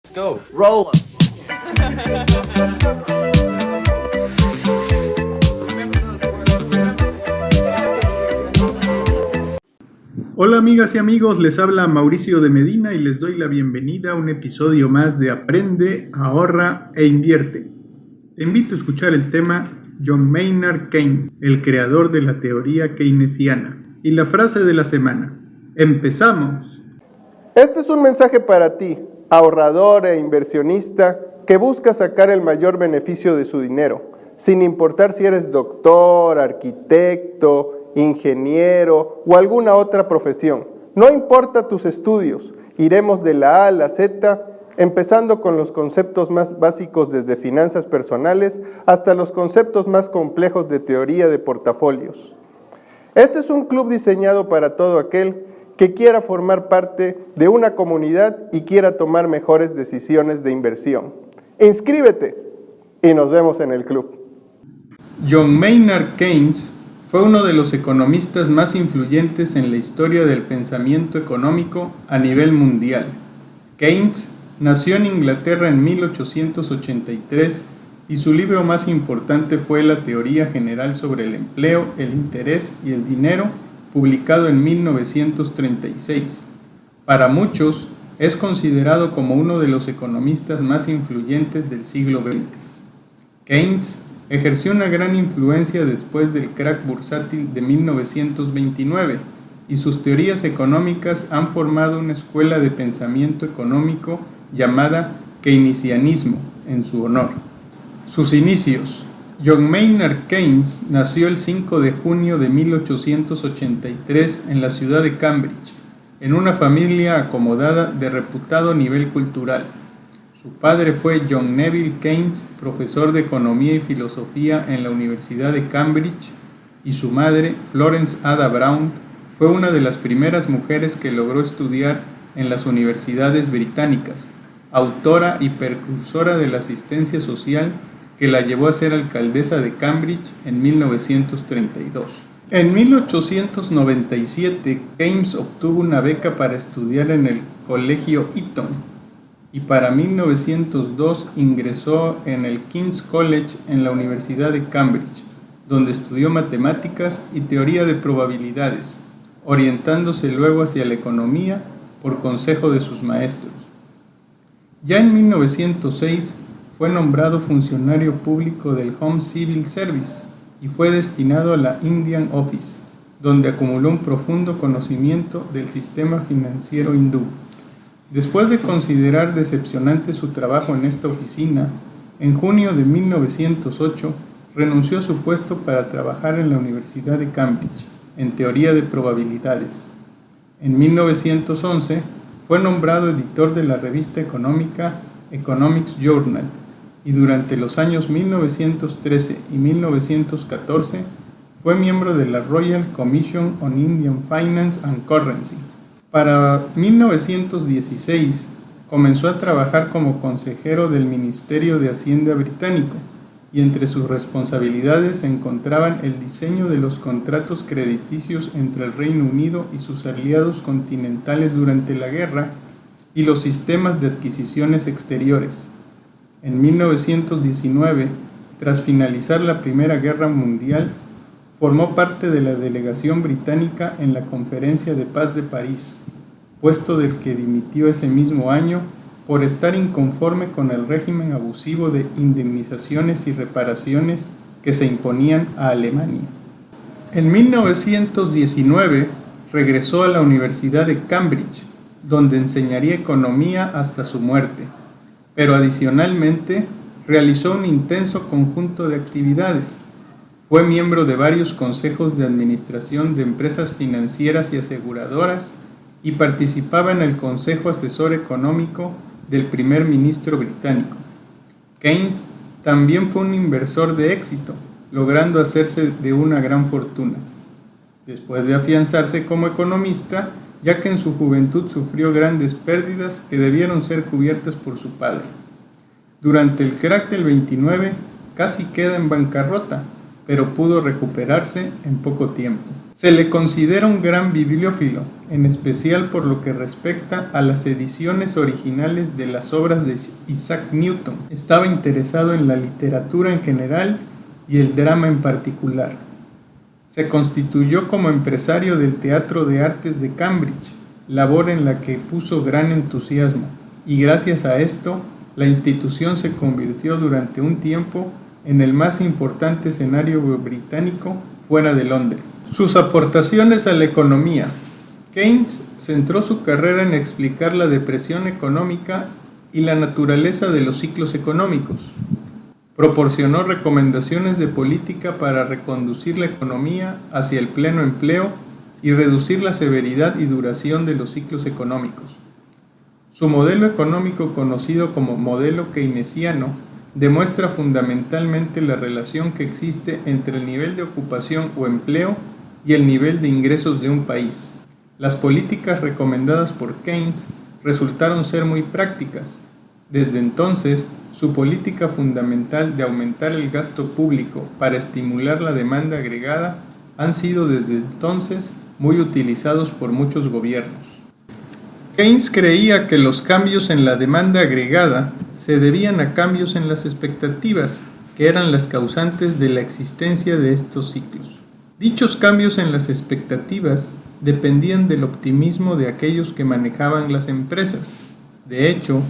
Let's go. Roll up. Hola amigas y amigos, les habla Mauricio de Medina y les doy la bienvenida a un episodio más de Aprende, Ahorra e Invierte. Te invito a escuchar el tema John Maynard Keynes, el creador de la teoría keynesiana. Y la frase de la semana. ¡Empezamos! Este es un mensaje para ti, ahorrador e inversionista, que busca sacar el mayor beneficio de su dinero, sin importar si eres doctor, arquitecto, ingeniero o alguna otra profesión. No importa tus estudios, iremos de la A a la Z, empezando con los conceptos más básicos desde finanzas personales hasta los conceptos más complejos de teoría de portafolios. Este es un club diseñado para todo aquel que quiera formar parte de una comunidad y quiera tomar mejores decisiones de inversión. ¡Inscríbete! Y nos vemos en el club. John Maynard Keynes fue uno de los economistas más influyentes en la historia del pensamiento económico a nivel mundial. Keynes nació en Inglaterra en 1883 y su libro más importante fue La Teoría General sobre el Empleo, el Interés y el Dinero, publicado en 1936. Para muchos, es considerado como uno de los economistas más influyentes del siglo XX. Keynes ejerció una gran influencia después del crack bursátil de 1929 y sus teorías económicas han formado una escuela de pensamiento económico llamada keynesianismo en su honor. Sus inicios. John Maynard Keynes nació el 5 de junio de 1883 en la ciudad de Cambridge, en una familia acomodada de reputado nivel cultural. Su padre fue John Neville Keynes, profesor de Economía y Filosofía en la Universidad de Cambridge, y su madre, Florence Ada Brown, fue una de las primeras mujeres que logró estudiar en las universidades británicas, autora y precursora de la asistencia social que la llevó a ser alcaldesa de Cambridge en 1932. En 1897, Keynes obtuvo una beca para estudiar en el Colegio Eton y para 1902 ingresó en el King's College en la Universidad de Cambridge, donde estudió matemáticas y teoría de probabilidades, orientándose luego hacia la economía por consejo de sus maestros. Ya en 1906 fue nombrado funcionario público del Home Civil Service y fue destinado a la Indian Office, donde acumuló un profundo conocimiento del sistema financiero hindú. Después de considerar decepcionante su trabajo en esta oficina, en junio de 1908 renunció a su puesto para trabajar en la Universidad de Cambridge, en teoría de probabilidades. En 1911 fue nombrado editor de la revista económica Economics Journal, y durante los años 1913 y 1914 fue miembro de la Royal Commission on Indian Finance and Currency. Para 1916 comenzó a trabajar como consejero del Ministerio de Hacienda británico y entre sus responsabilidades se encontraban el diseño de los contratos crediticios entre el Reino Unido y sus aliados continentales durante la guerra y los sistemas de adquisiciones exteriores. En 1919, tras finalizar la Primera Guerra Mundial, formó parte de la delegación británica en la Conferencia de Paz de París, puesto del que dimitió ese mismo año por estar inconforme con el régimen abusivo de indemnizaciones y reparaciones que se imponían a Alemania. En 1919 regresó a la Universidad de Cambridge, donde enseñaría economía hasta su muerte, pero adicionalmente realizó un intenso conjunto de actividades. Fue miembro de varios consejos de administración de empresas financieras y aseguradoras y participaba en el Consejo Asesor Económico del primer ministro británico. Keynes también fue un inversor de éxito, logrando hacerse de una gran fortuna. Después de afianzarse como economista, ya que en su juventud sufrió grandes pérdidas que debieron ser cubiertas por su padre. Durante el crack del 29, casi queda en bancarrota, pero pudo recuperarse en poco tiempo. Se le considera un gran bibliófilo, en especial por lo que respecta a las ediciones originales de las obras de Isaac Newton. Estaba interesado en la literatura en general y el drama en particular. Se constituyó como empresario del Teatro de Artes de Cambridge, labor en la que puso gran entusiasmo, y gracias a esto, la institución se convirtió durante un tiempo en el más importante escenario británico fuera de Londres. Sus aportaciones a la economía. Keynes centró su carrera en explicar la depresión económica y la naturaleza de los ciclos económicos. Proporcionó recomendaciones de política para reconducir la economía hacia el pleno empleo y reducir la severidad y duración de los ciclos económicos. Su modelo económico, conocido como modelo keynesiano, demuestra fundamentalmente la relación que existe entre el nivel de ocupación o empleo y el nivel de ingresos de un país. Las políticas recomendadas por Keynes resultaron ser muy prácticas. Desde entonces, su política fundamental de aumentar el gasto público para estimular la demanda agregada han sido desde entonces muy utilizados por muchos gobiernos. Keynes creía que los cambios en la demanda agregada se debían a cambios en las expectativas, que eran las causantes de la existencia de estos ciclos. Dichos cambios en las expectativas dependían del optimismo de aquellos que manejaban las empresas. De hecho,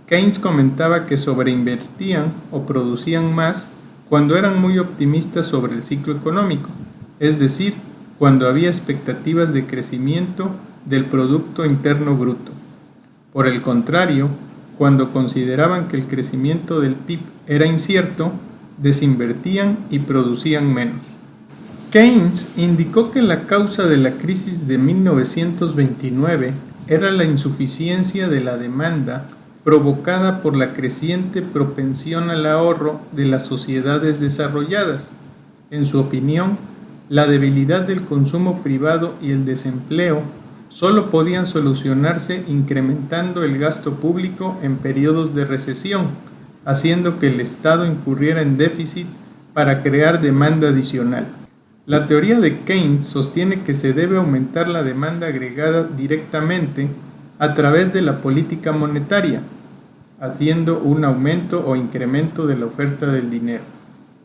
Keynes comentaba que sobreinvertían o producían más cuando eran muy optimistas sobre el ciclo económico, es decir, cuando había expectativas de crecimiento del Producto Interno Bruto. Por el contrario, cuando consideraban que el crecimiento del PIB era incierto, desinvertían y producían menos. Keynes indicó que la causa de la crisis de 1929 era la insuficiencia de la demanda provocada por la creciente propensión al ahorro de las sociedades desarrolladas. En su opinión, la debilidad del consumo privado y el desempleo solo podían solucionarse incrementando el gasto público en periodos de recesión, haciendo que el Estado incurriera en déficit para crear demanda adicional. La teoría de Keynes sostiene que se debe aumentar la demanda agregada directamente a través de la política monetaria, haciendo un aumento o incremento de la oferta del dinero,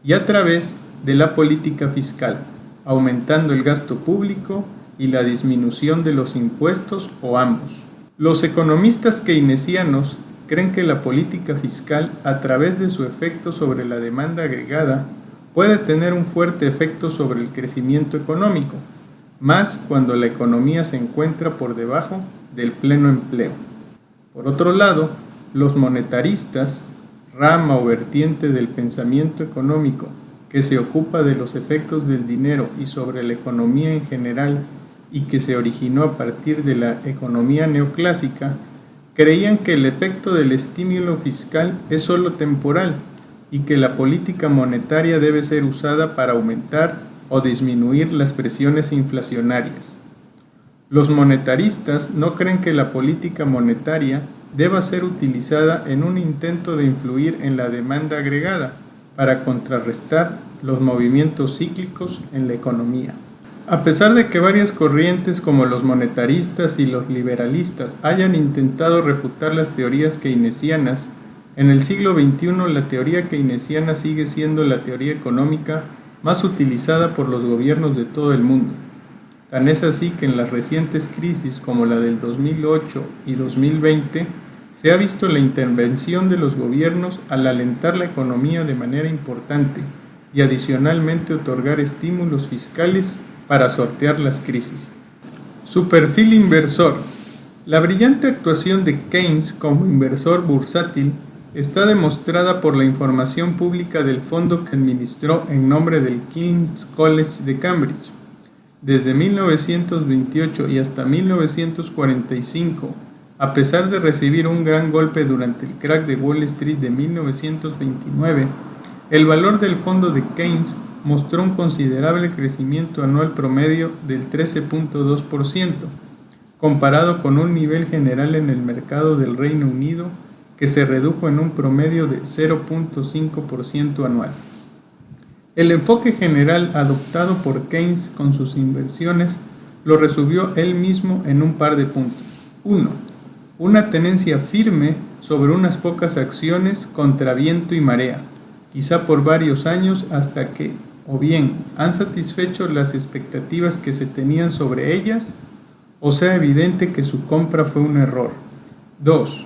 y a través de la política fiscal, aumentando el gasto público y la disminución de los impuestos o ambos. Los economistas keynesianos creen que la política fiscal, a través de su efecto sobre la demanda agregada, puede tener un fuerte efecto sobre el crecimiento económico, más cuando la economía se encuentra por debajo del pleno empleo. Por otro lado, los monetaristas, rama o vertiente del pensamiento económico que se ocupa de los efectos del dinero y sobre la economía en general y que se originó a partir de la economía neoclásica, creían que el efecto del estímulo fiscal es solo temporal y que la política monetaria debe ser usada para aumentar o disminuir las presiones inflacionarias. Los monetaristas no creen que la política monetaria deba ser utilizada en un intento de influir en la demanda agregada para contrarrestar los movimientos cíclicos en la economía. A pesar de que varias corrientes como los monetaristas y los liberalistas hayan intentado refutar las teorías keynesianas, en el siglo XXI la teoría keynesiana sigue siendo la teoría económica más utilizada por los gobiernos de todo el mundo. Tan es así que en las recientes crisis como la del 2008 y 2020, se ha visto la intervención de los gobiernos al alentar la economía de manera importante y adicionalmente otorgar estímulos fiscales para sortear las crisis. Su perfil inversor. La brillante actuación de Keynes como inversor bursátil está demostrada por la información pública del fondo que administró en nombre del King's College de Cambridge. Desde 1928 y hasta 1945, a pesar de recibir un gran golpe durante el crack de Wall Street de 1929, el valor del fondo de Keynes mostró un considerable crecimiento anual promedio del 13.2%, comparado con un nivel general en el mercado del Reino Unido que se redujo en un promedio de 0.5% anual. El enfoque general adoptado por Keynes con sus inversiones lo resumió él mismo en un par de puntos. 1. Una tenencia firme sobre unas pocas acciones contra viento y marea, quizá por varios años hasta que, o bien han satisfecho las expectativas que se tenían sobre ellas, o sea evidente que su compra fue un error. 2.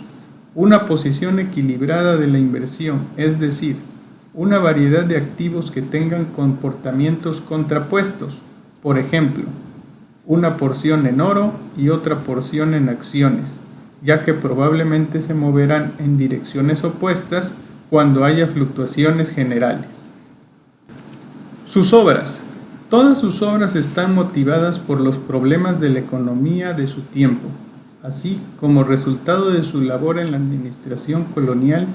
Una posición equilibrada de la inversión, es decir, una variedad de activos que tengan comportamientos contrapuestos, por ejemplo, una porción en oro y otra porción en acciones, ya que probablemente se moverán en direcciones opuestas cuando haya fluctuaciones generales. Sus obras. Todas sus obras están motivadas por los problemas de la economía de su tiempo, así como resultado de su labor en la administración colonial.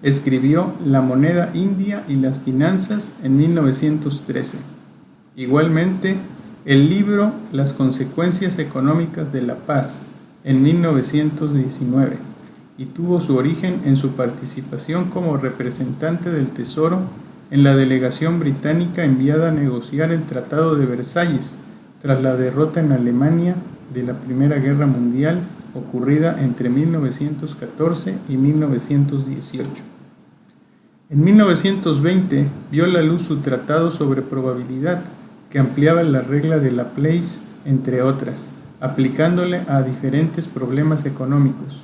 Escribió La moneda india y las finanzas en 1913. Igualmente, el libro Las consecuencias económicas de la paz en 1919 y tuvo su origen en su participación como representante del Tesoro en la delegación británica enviada a negociar el Tratado de Versalles tras la derrota en Alemania de la Primera Guerra Mundial ocurrida entre 1914 y 1918. En 1920 vio la luz su tratado sobre probabilidad, que ampliaba la regla de Laplace, entre otras, aplicándole a diferentes problemas económicos.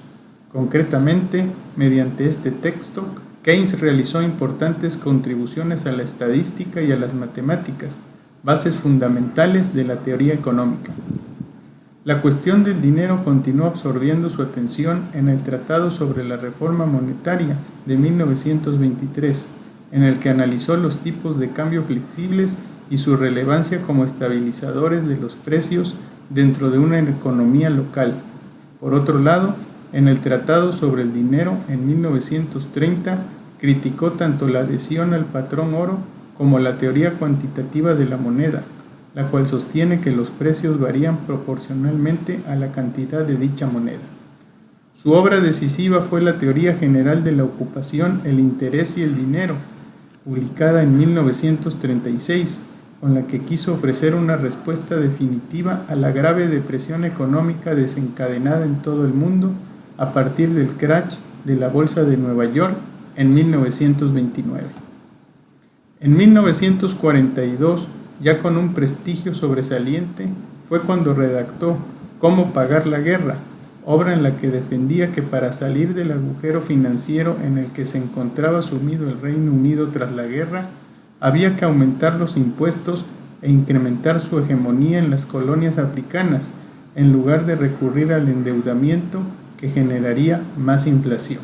Concretamente, mediante este texto, Keynes realizó importantes contribuciones a la estadística y a las matemáticas, bases fundamentales de la teoría económica. La cuestión del dinero continuó absorbiendo su atención en el Tratado sobre la Reforma Monetaria de 1923, en el que analizó los tipos de cambio flexibles y su relevancia como estabilizadores de los precios dentro de una economía local. Por otro lado, en el Tratado sobre el Dinero en 1930, criticó tanto la adhesión al patrón oro como la teoría cuantitativa de la moneda, la cual sostiene que los precios varían proporcionalmente a la cantidad de dicha moneda. Su obra decisiva fue la Teoría General de la Ocupación, el Interés y el Dinero, publicada en 1936, con la que quiso ofrecer una respuesta definitiva a la grave depresión económica desencadenada en todo el mundo a partir del crash de la Bolsa de Nueva York en 1929. En 1942, ya con un prestigio sobresaliente, fue cuando redactó Cómo pagar la guerra, obra en la que defendía que para salir del agujero financiero en el que se encontraba sumido el Reino Unido tras la guerra, había que aumentar los impuestos e incrementar su hegemonía en las colonias africanas, en lugar de recurrir al endeudamiento que generaría más inflación.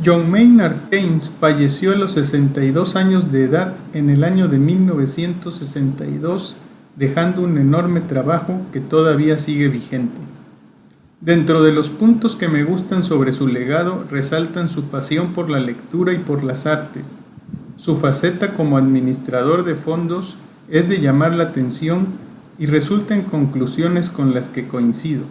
John Maynard Keynes falleció a los 62 años de edad en el año de 1962, dejando un enorme trabajo que todavía sigue vigente. Dentro de los puntos que me gustan sobre su legado resaltan su pasión por la lectura y por las artes. Su faceta como administrador de fondos es de llamar la atención y resulta en conclusiones con las que coincido.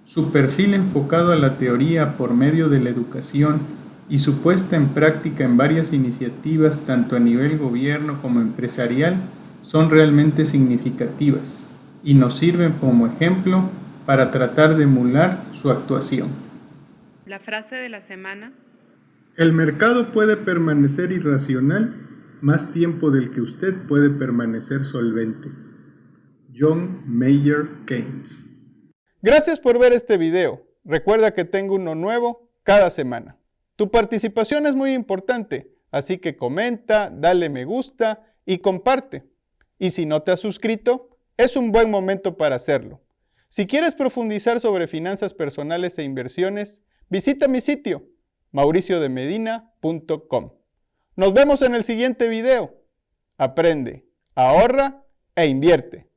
Su perfil enfocado a la teoría por medio de la educación y su puesta en práctica en varias iniciativas tanto a nivel gobierno como empresarial son realmente significativas y nos sirven como ejemplo para tratar de emular su actuación. La frase de la semana. El mercado puede permanecer irracional más tiempo del que usted puede permanecer solvente. John Maynard Keynes. Gracias por ver este video. Recuerda que tengo uno nuevo cada semana. Tu participación es muy importante, así que comenta, dale me gusta y comparte. Y si no te has suscrito, es un buen momento para hacerlo. Si quieres profundizar sobre finanzas personales e inversiones, visita mi sitio mauriciodemedina.com. Nos vemos en el siguiente video. Aprende, ahorra e invierte.